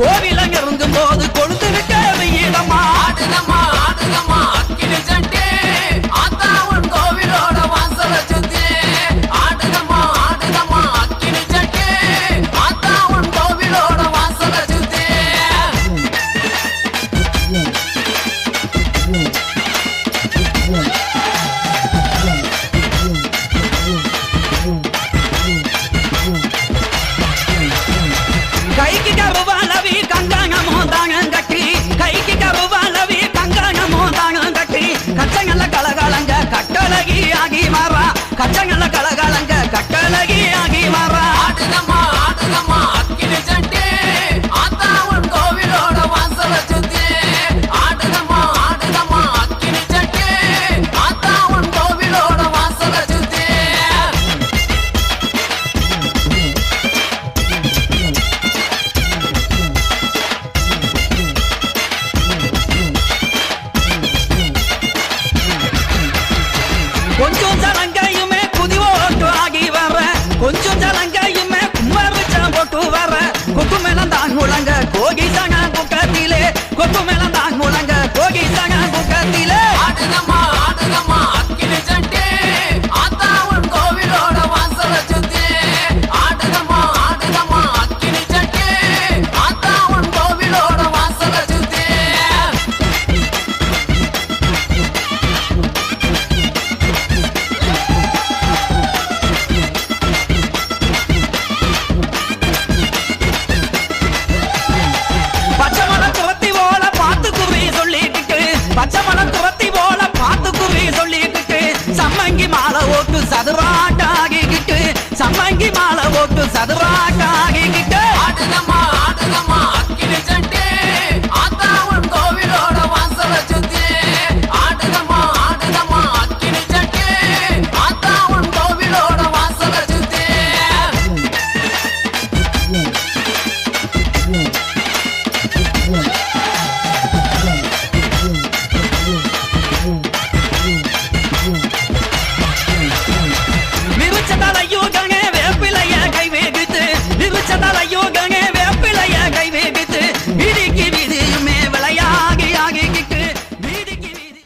கோவிலங்க இருந்தும் போது கொழுந்து விட்ட வெயிலம்மா ஆடுதம்மா ஆடுதம்மா அக்கினி சட்டி ஆத்தாவன் கோவிலோட வாசல சுத்தி ஆடுதம்மா ஆடுதம்மா அக்கினி சட்டி ஆத்தாவன் கோவிலோட வாசல சுத்தி கைக்கு கருவாலவி கங்காங்கமோ தாங்க கட்டி கைக்கு கருவாலவி கங்காங்கமோ தாங்க கட்டி கச்சங்கல்ல கலகலங்க கட்டழகி ஆகி மாறா கச்சங்கல்ல கலகலங்க கட்டழகி ஆகி மாறா ஆடுதம்மா ஆடுதம்மா அக்கினி சட்டி ஆத்தாவன் கோவிலோட வாசல சுத்தி ஆடுதம்மா ஆடுதம்மா அக்கினி சட்டி ஆத்தாவன் கோவிலோட வாசல சுத்தி கொஞ்சம் ஜலங்கையுமே குதி ஓட்டு ஆகி வர கொஞ்சம் ஜலங்கையுமே கும்மரிச்ச போட்டு வர கொக்கு மேலந்தான் முழங்க கோகி சங்க குக்கத்திலே கொக்கு மேலந்தான் முழங்க கோகி சங்க குக்கத்திலே ஆடுதம்மா ஆடுதம்மா அக்கினி சட்டி ஆத்தாவன் கோவிலோட வாசல சுத்தி ஆடுதம்மா ஆடுதம்மா அக்கினி சட்டி ஆத்தாவன் கோவிலோட வாசல சுத்தி பச்சை மலம் துரத்தி போல பார்த்து குறி சொல்லிக்கிட்டு பச்சை மலம் துரத்தி போல பார்த்து குறி சொல்லிக்கிட்டு சம்மங்கி மாலை ஓட்டு சதுராட்டாகிக்கிட்டு சம்மங்கி மாலை ஓட்டு சதுராட்டாகிக்கிட்டு